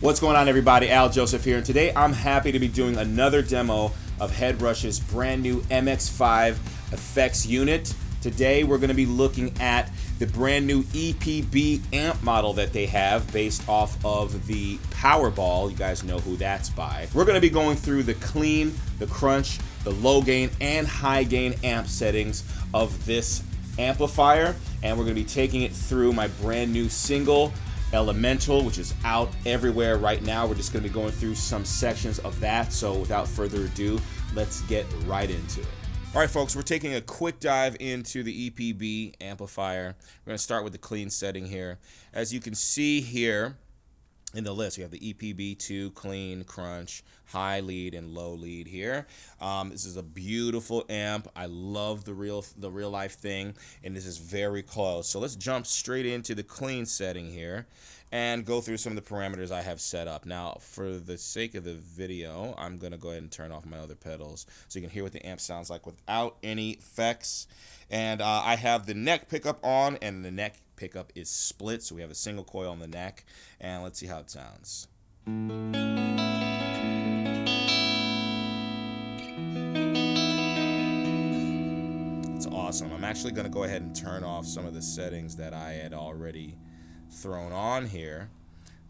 What's going on, everybody? Al Joseph here, and today I'm happy to be doing another demo of Headrush's brand new MX5 effects unit. Today we're going to be looking at the brand new EPB amp model that they have based off of the Powerball. You guys know who that's by. We're going to be going through the clean, the crunch, the low gain, and high gain amp settings of this amplifier, and we're going to be taking it through my brand new single Elemental, which is out everywhere right now. We're just going to be going through some sections of that, so without further ado, let's get right into it. All right, folks, we're taking a quick dive into the EPB amplifier. We're going to start with the clean setting here. As you can see here in the list, we have the EPB2 clean, crunch, high lead, and low lead here. This is a beautiful amp. I love the real life thing, and this is very close. So let's jump straight into the clean setting here and go through some of the parameters I have set up. Now, for the sake of the video, I'm going to go ahead and turn off my other pedals so you can hear what the amp sounds like without any effects. And I have the neck pickup on, and the neck pickup is split, so we have a single coil on the neck, and let's see how it sounds. It's awesome. I'm actually going to go ahead and turn off some of the settings that I had already thrown on here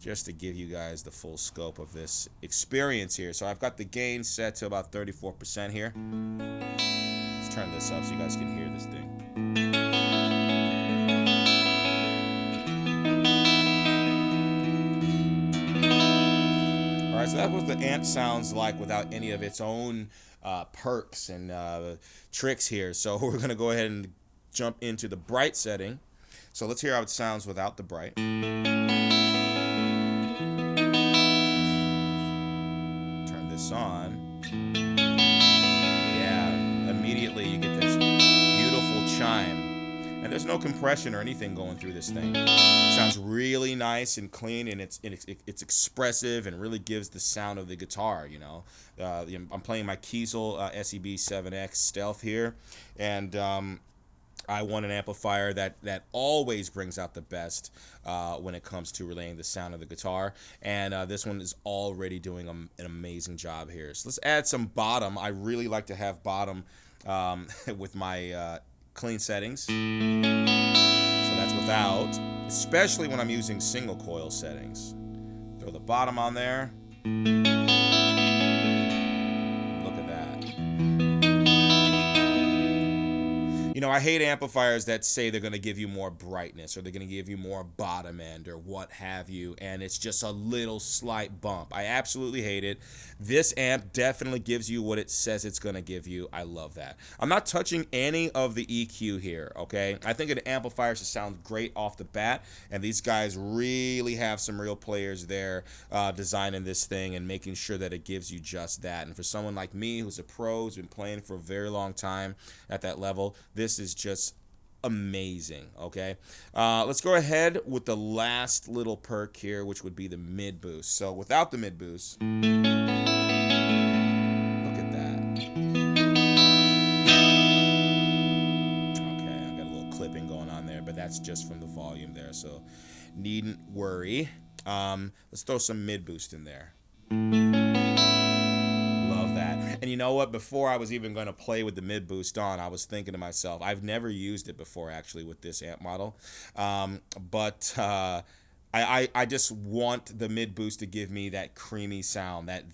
just to give you guys the full scope of this experience here. So I've got the gain set to about 34% here. Let's turn this up so you guys can hear this thing. Alright, so that's what the amp sounds like without any of its own perks and tricks here. So we're going to go ahead and jump into the bright setting. So let's hear how it sounds without the bright. Turn this on. Yeah, immediately you get this beautiful chime. And there's no compression or anything going through this thing. It sounds really nice and clean, and it's expressive and really gives the sound of the guitar, you know. I'm playing my Kiesel SEB7X Stealth here, and I want an amplifier that always brings out the best when it comes to relaying the sound of the guitar, and this one is already doing an amazing job here. So let's add some bottom. I really like to have bottom with my clean settings. So that's without, especially when I'm using single coil settings. Throw the bottom on there. Look at that. You know, I hate amplifiers that say they're going to give you more brightness or they're going to give you more bottom end or what have you, and it's just a little slight bump. I absolutely hate it. This amp definitely gives you what it says it's going to give you. I love that. I'm not touching any of the EQ here, okay? I think an amplifier should sound great off the bat, and these guys really have some real players there designing this thing and making sure that it gives you just that. And for someone like me who's a pro, who's been playing for a very long time at that level, this is just amazing, okay? Let's go ahead with the last little perk here, which would be the mid boost. So without the mid boost, look at that. Okay, I got a little clipping going on there, but that's just from the volume there, so needn't worry. Let's throw some mid boost in there. And you know what? Before I was even going to play with the mid boost on, I was thinking to myself, I've never used it before actually with this amp model, but I just want the mid boost to give me that creamy sound, that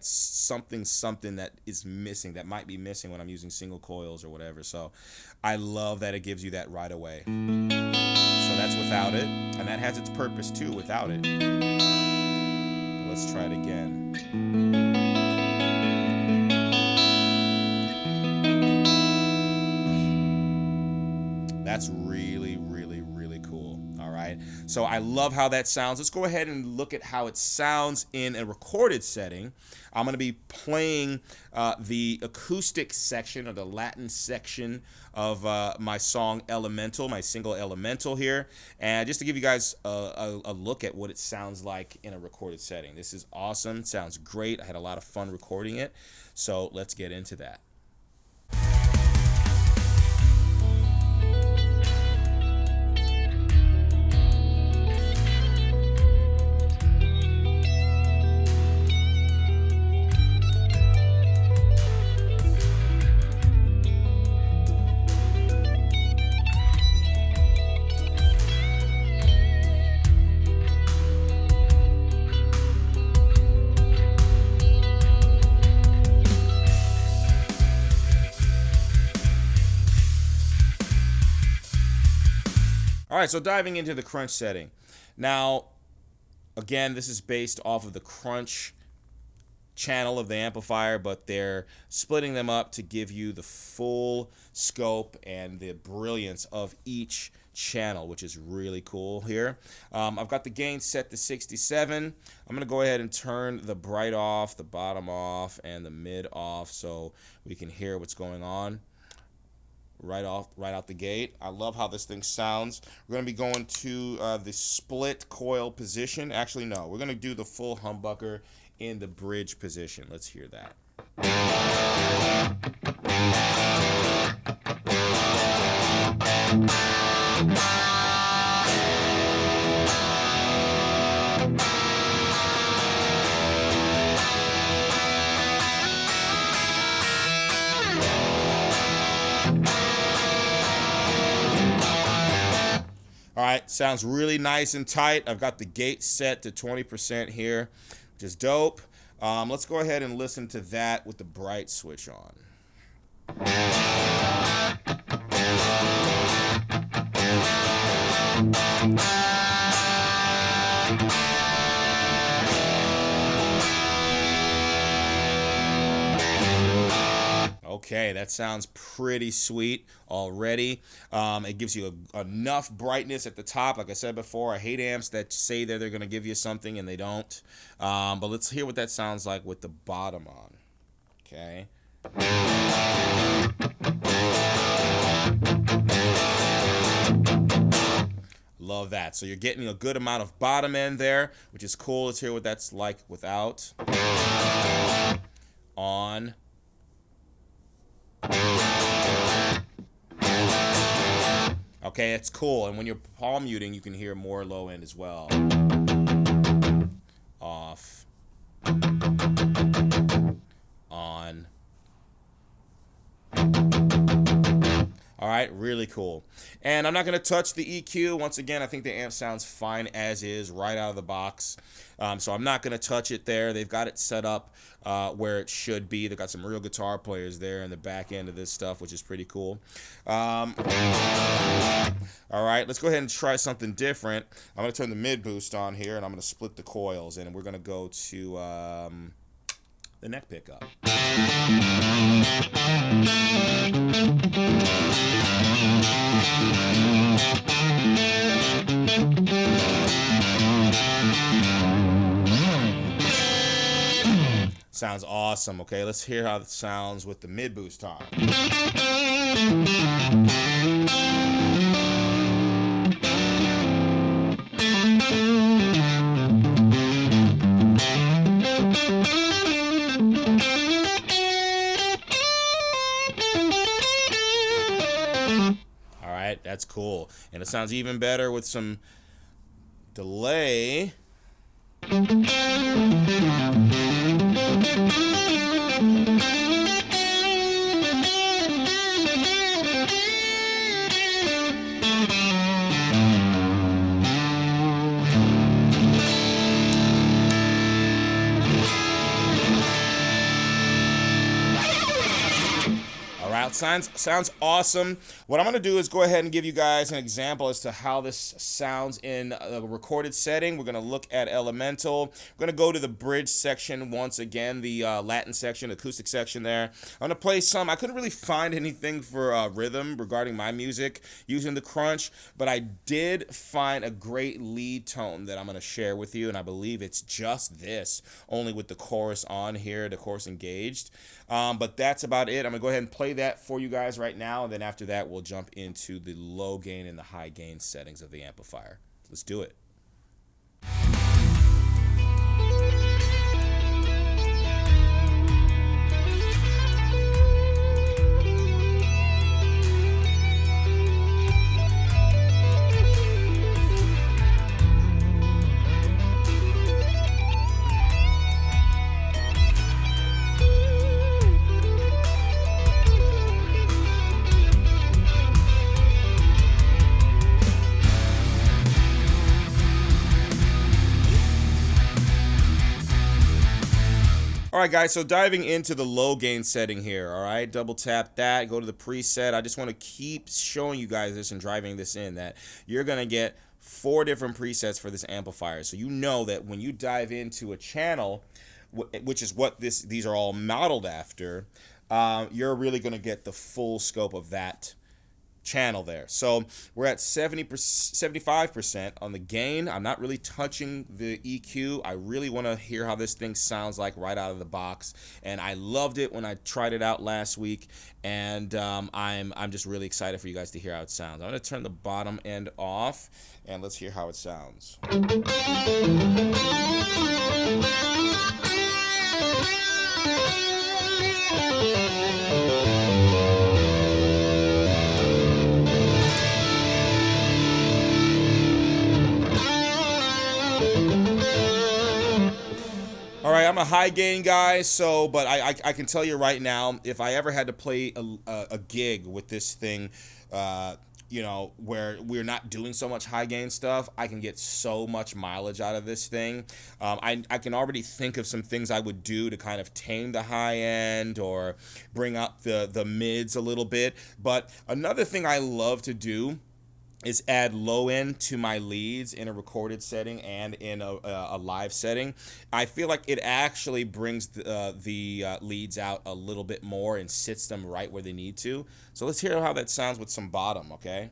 something that is missing, that might be missing when I'm using single coils or whatever. So I love that it gives you that right away. So that's without it, and that has its purpose too without it. But let's try it again. That's really, really, really cool. All right. So I love how that sounds. Let's go ahead and look at how it sounds in a recorded setting. I'm going to be playing the acoustic section or the Latin section of my song Elemental, my single Elemental here. And just to give you guys a look at what it sounds like in a recorded setting. This is awesome. It sounds great. I had a lot of fun recording it. So let's get into that. All right, so diving into the crunch setting. Now, again, this is based off of the crunch channel of the amplifier, but they're splitting them up to give you the full scope and the brilliance of each channel, which is really cool here. I've got the gain set to 67. I'm gonna go ahead and turn the bright off, the bottom off, and the mid off so we can hear what's going on right out the gate. I love how this thing sounds. We're gonna be going to the split coil position. Actually, no, we're gonna do the full humbucker in the bridge position. Let's hear that. All right, sounds really nice and tight. I've got the gate set to 20% here, which is dope. Let's go ahead and listen to that with the bright switch on. Okay, that sounds pretty sweet already. It gives you enough brightness at the top. Like I said before, I hate amps that say that they're going to give you something and they don't. But let's hear what that sounds like with the bottom on. Okay. Love that. So you're getting a good amount of bottom end there, which is cool. Let's hear what that's like without. On. Okay, it's cool. And when you're palm muting, you can hear more low end as well. Off. On. All right, really cool. And I'm not going to touch the EQ. Once again, I think the amp sounds fine as is, right out of the box. So I'm not going to touch it there. They've got it set up where it should be. They've got some real guitar players there in the back end of this stuff, which is pretty cool. All right, let's go ahead and try something different. I'm going to turn the mid boost on here, and I'm going to split the coils, and we're going to go to the neck pickup. Sounds awesome. Okay, let's hear how it sounds with the mid boost on. All right, that's cool. And it sounds even better with some delay. Sounds awesome. What I'm going to do is go ahead and give you guys an example as to how this sounds in a recorded setting. We're going to look at Elemental. We're going to go to the bridge section once again, the Latin section, acoustic section there. I'm going to play some. I couldn't really find anything for rhythm regarding my music using the crunch, but I did find a great lead tone that I'm going to share with you, and I believe it's just this, only with the chorus on here, the chorus engaged. But that's about it. I'm going to go ahead and play that for you guys right now, and then after that we'll jump into the low gain and the high gain settings of the amplifier. Let's do it. All right, guys, so diving into the low gain setting here, all right? Double tap that, go to the preset. I just want to keep showing you guys this and driving this in, that you're going to get 4 different presets for this amplifier. So you know that when you dive into a channel, which is what these are all modeled after, you're really going to get the full scope of that channel there. So we're at 75% on the gain. I'm not really touching the EQ. I really want to hear how this thing sounds like right out of the box, and I loved it when I tried it out last week, and I'm just really excited for you guys to hear how it sounds. I'm going to turn the bottom end off, and let's hear how it sounds. All right, I'm a high gain guy, so but I can tell you right now, if I ever had to play a gig with this thing, you know, where we're not doing so much high gain stuff, I can get so much mileage out of this thing. I can already think of some things I would do to kind of tame the high end or bring up the mids a little bit. But another thing I love to do is add low end to my leads in a recorded setting and in a live setting. I feel like it actually brings the leads out a little bit more and sits them right where they need to. So let's hear how that sounds with some bottom, okay?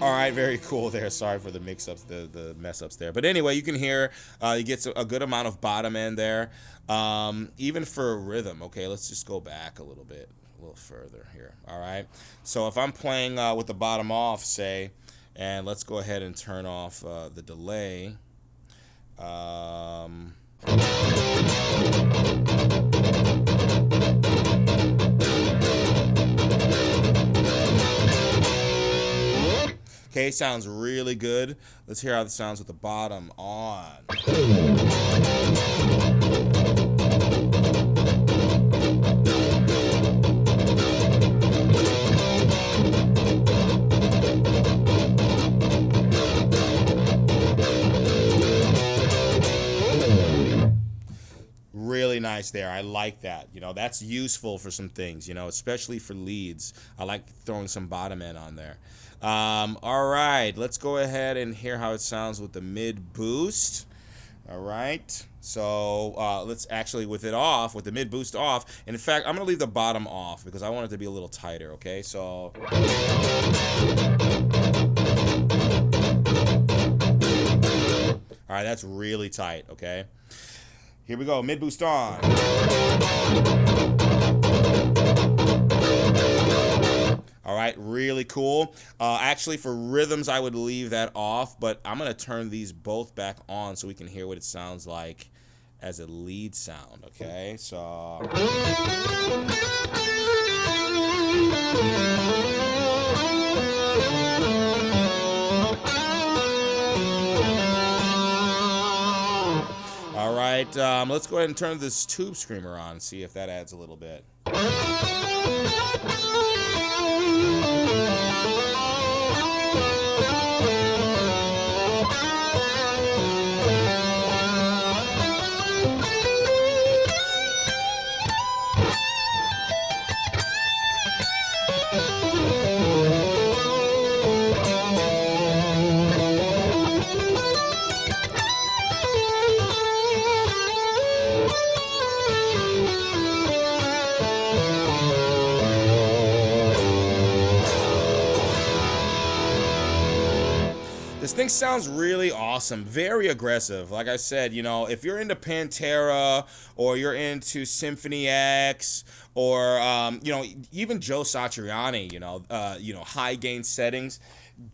All right, very cool there. Sorry for the mix-ups, the mess-ups there. But anyway, you can hear you get a good amount of bottom end there, even for rhythm. Okay, let's just go back a little bit, a little further here. All right, so if I'm playing with the bottom off, say, and let's go ahead and turn off the delay. Okay, sounds really good. Let's hear how it sounds with the bottom on. Really nice there. I like that. You know, that's useful for some things, you know, especially for leads. I like throwing some bottom end on there. All right, let's go ahead and hear how it sounds with the mid boost. All right, so let's actually, with it off, with the mid boost off, and in fact, I'm gonna leave the bottom off because I want it to be a little tighter, okay? So all right, that's really tight, okay? Here we go, mid boost on. All right, really cool. Actually, for rhythms, I would leave that off, but I'm going to turn these both back on so we can hear what it sounds like as a lead sound, okay? So... All right, let's go ahead and turn this tube screamer on and see if that adds a little bit. This thing sounds really awesome, very aggressive. Like I said, you know, if you're into Pantera or you're into Symphony X or, you know, even Joe Satriani, you know, high gain settings,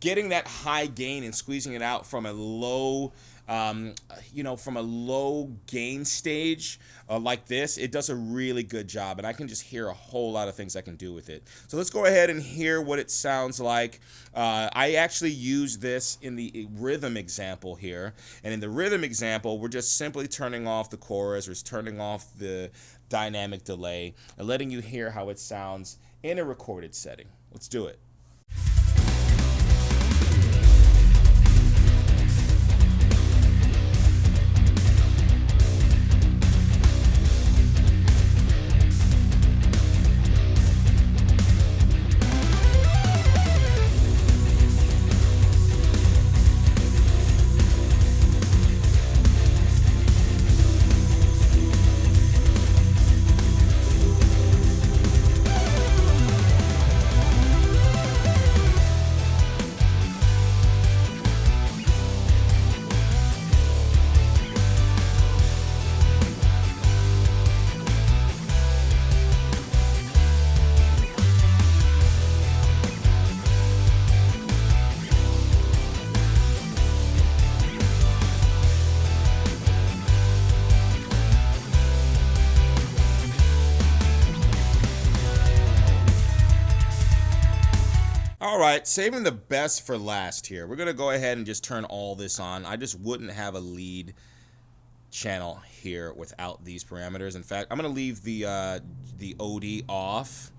getting that high gain and squeezing it out from a low you know, from a low gain stage like this, it does a really good job, and I can just hear a whole lot of things I can do with it. So let's go ahead and hear what it sounds like. I actually use this in the rhythm example here, and in the rhythm example, we're just simply turning off the chorus, or turning off the dynamic delay, and letting you hear how it sounds in a recorded setting. Let's do it. All right, saving the best for last here. We're going to go ahead and just turn all this on. I just wouldn't have a lead channel here without these parameters. In fact, I'm going to leave the OD off.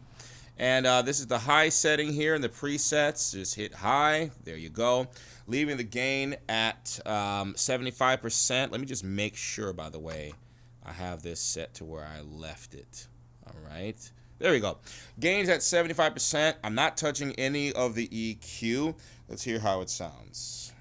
And this is the high setting here in the presets. Just hit high. There you go. Leaving the gain at 75%. Let me just make sure, by the way, I have this set to where I left it. All right. There we go. Gain's at 75%. I'm not touching any of the EQ. Let's hear how it sounds.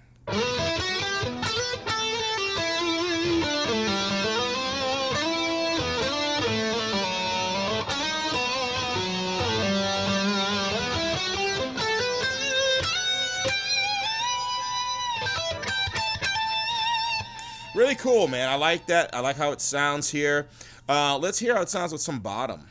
Really cool, man. I like that. I like how it sounds here. Let's hear how it sounds with some bottom.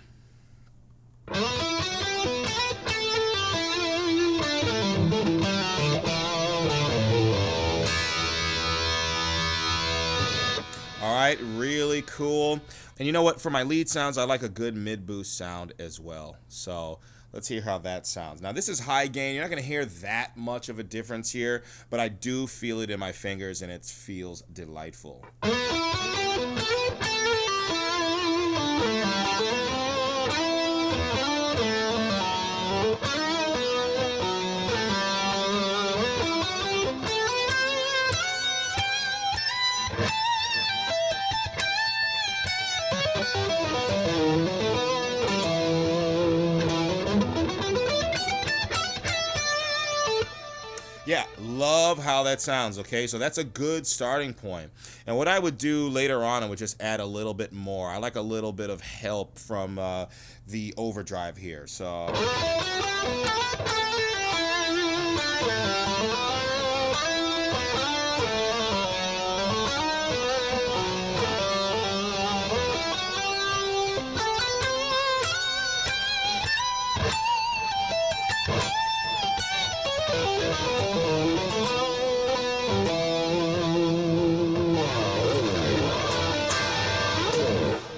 Alright, really cool. And you know what? For my lead sounds, I like a good mid-boost sound as well. So let's hear how that sounds. Now this is high gain. You're not going to hear that much of a difference here, but I do feel it in my fingers, and it feels delightful. Yeah, love how that sounds, okay? So that's a good starting point. And what I would do later on, I would just add a little bit more. I like a little bit of help from the overdrive here. So...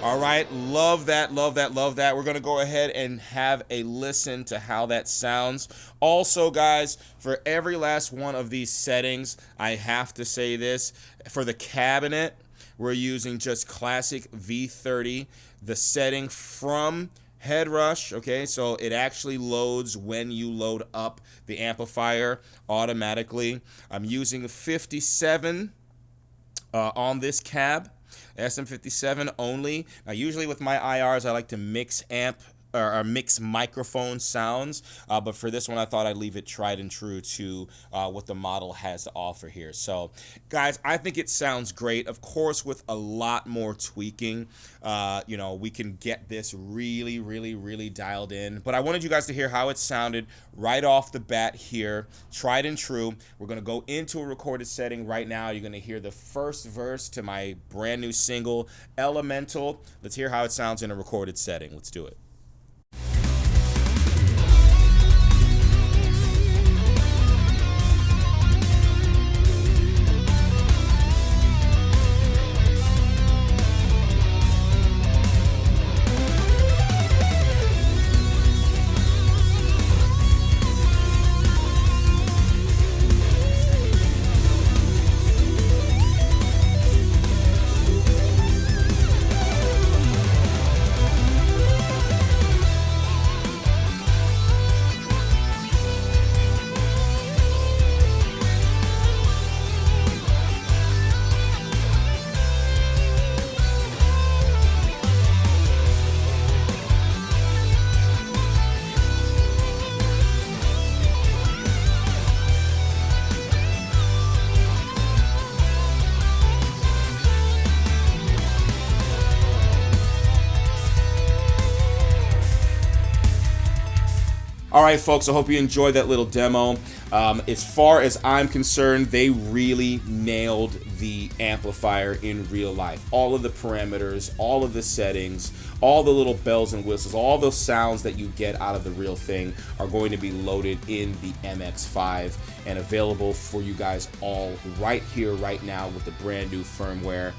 All right, love that, love that, love that. We're going to go ahead and have a listen to how that sounds. Also, guys, for every last one of these settings, I have to say this. For the cabinet, we're using just classic V30, the setting from Headrush, okay? So it actually loads when you load up the amplifier automatically. I'm using 57 on this cab. SM57 only. Now, usually with my IRs, I like to mix amp or mix microphone sounds, but for this one, I thought I'd leave it tried and true to what the model has to offer here. So, guys, I think it sounds great. Of course, with a lot more tweaking, you know, we can get this really, really, really dialed in. But I wanted you guys to hear how it sounded right off the bat here, tried and true. We're going to go into a recorded setting right now. You're going to hear the first verse to my brand new single, Elemental. Let's hear how it sounds in a recorded setting. Let's do it. All right, folks, I hope you enjoyed that little demo. As far as I'm concerned, they really nailed the amplifier in real life. All of the parameters, all of the settings, all the little bells and whistles, all those sounds that you get out of the real thing are going to be loaded in the MX5 and available for you guys all right here, right now with the brand new firmware.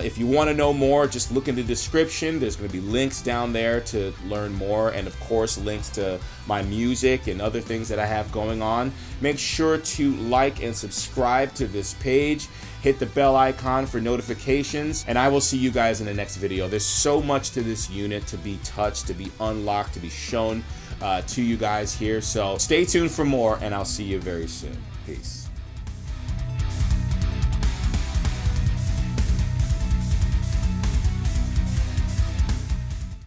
If you want to know more, just look in the description. There's going to be links down there to learn more, and of course links to my music and other things that I have going on. Make sure to like and subscribe to this page. Hit the bell icon for notifications, and I will see you guys in the next video. There's so much to this unit to be touched, to be unlocked, to be shown to you guys here. So stay tuned for more, and I'll see you very soon. Peace.